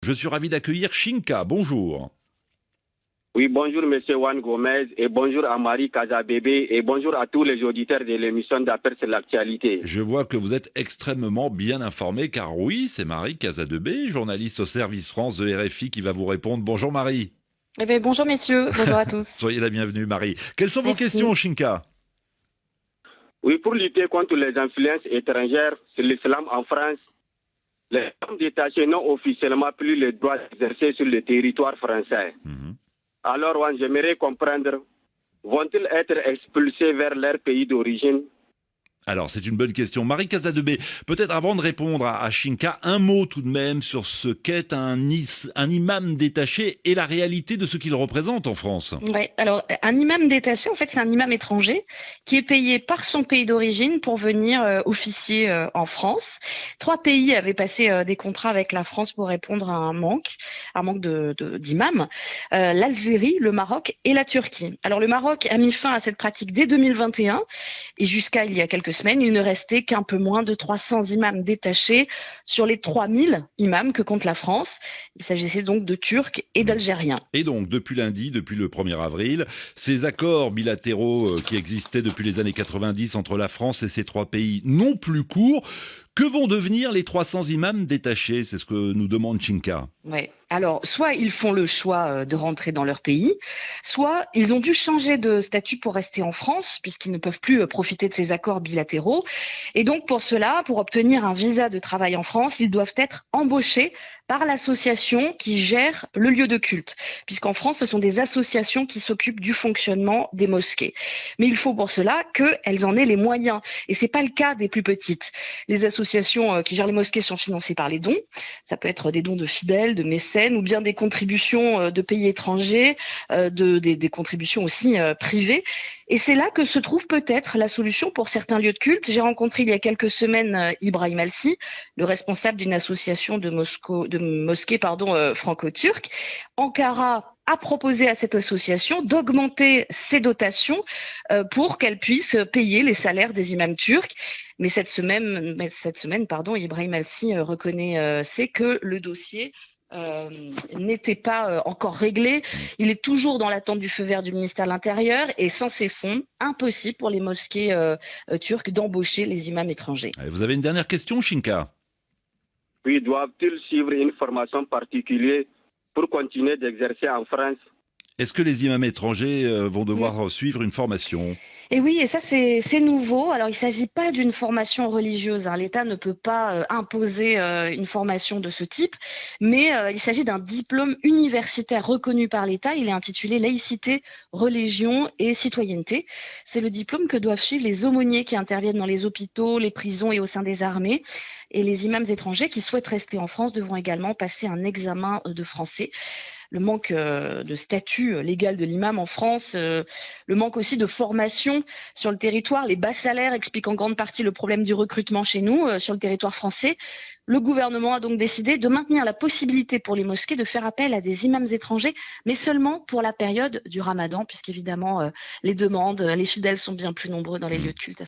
Je suis ravi d'accueillir Shinka. Bonjour. Oui, bonjour Monsieur Juan Gomez et bonjour à Marie Casabébé et bonjour à tous les auditeurs de l'émission d'Appel sur l'actualité. Je vois que vous êtes extrêmement bien informé car oui, c'est Marie Casadebé, journaliste au service France de RFI qui va vous répondre. Bonjour Marie. Eh bien, bonjour messieurs, bonjour à tous. Soyez la bienvenue Marie. Quelles sont vos Merci. questions Shinka? Oui, pour lutter contre les influences étrangères sur l'islam en France, les femmes détachées n'ont officiellement plus le droit d'exercer sur le territoire français. Alors, Juan, j'aimerais comprendre, vont-ils être expulsés vers leur pays d'origine? Alors, c'est une bonne question. Marie Casadebé, peut-être avant de répondre à Shinka, un mot tout de même sur ce qu'est un imam détaché et la réalité de ce qu'il représente en France. Oui, alors un imam détaché, en fait, c'est un imam étranger qui est payé par son pays d'origine pour venir officier en France. 3 pays avaient passé des contrats avec la France pour répondre à un manque d'imams. L'Algérie, le Maroc et la Turquie. Alors le Maroc a mis fin à cette pratique dès 2021 et jusqu'à il y a quelques semaines, il ne restait qu'un peu moins de 300 imams détachés sur les 3000 imams que compte la France. Il s'agissait donc de Turcs et d'Algériens. Et donc, depuis lundi, depuis le 1er avril, ces accords bilatéraux qui existaient depuis les années 90 entre la France et ces 3 pays n'ont plus cours. Que vont devenir les 300 imams détachés? C'est ce que nous demande Shinka. Oui. Alors, soit ils font le choix de rentrer dans leur pays, soit ils ont dû changer de statut pour rester en France, puisqu'ils ne peuvent plus profiter de ces accords bilatéraux. Et donc, pour cela, pour obtenir un visa de travail en France, ils doivent être embauchés par l'association qui gère le lieu de culte, puisqu'en France, ce sont des associations qui s'occupent du fonctionnement des mosquées. Mais il faut pour cela qu'elles en aient les moyens. Et c'est pas le cas des plus petites. Les associations qui gèrent les mosquées sont financées par les dons. Ça peut être des dons de fidèles, de mécènes, ou bien des contributions de pays étrangers, des contributions aussi privées. Et c'est là que se trouve peut-être la solution pour certains lieux de culte. J'ai rencontré il y a quelques semaines Ibrahim Alsi, le responsable d'une association de mosquées franco-turques. Ankara a proposé à cette association d'augmenter ses dotations pour qu'elle puisse payer les salaires des imams turcs. Mais cette semaine, Ibrahim Alsi reconnaît que le dossier n'était pas encore réglé. Il est toujours dans l'attente du feu vert du ministère de l'Intérieur et sans ces fonds, impossible pour les mosquées turques d'embaucher les imams étrangers. Vous avez une dernière question, Shinka? Oui, doivent-ils suivre une formation particulière pour continuer d'exercer en France? Est-ce que les imams étrangers vont devoir suivre une formation? Et oui, et ça c'est nouveau. Alors il ne s'agit pas d'une formation religieuse. L'État ne peut pas imposer une formation de ce type, mais il s'agit d'un diplôme universitaire reconnu par l'État. Il est intitulé Laïcité, religion et citoyenneté. C'est le diplôme que doivent suivre les aumôniers qui interviennent dans les hôpitaux, les prisons et au sein des armées. Et les imams étrangers qui souhaitent rester en France devront également passer un examen de français. Le manque de statut légal de l'imam en France, le manque aussi de formation sur le territoire, les bas salaires expliquent en grande partie le problème du recrutement chez nous, sur le territoire français. Le gouvernement a donc décidé de maintenir la possibilité pour les mosquées de faire appel à des imams étrangers, mais seulement pour la période du Ramadan, puisqu'évidemment les demandes, les fidèles sont bien plus nombreux dans les lieux de culte.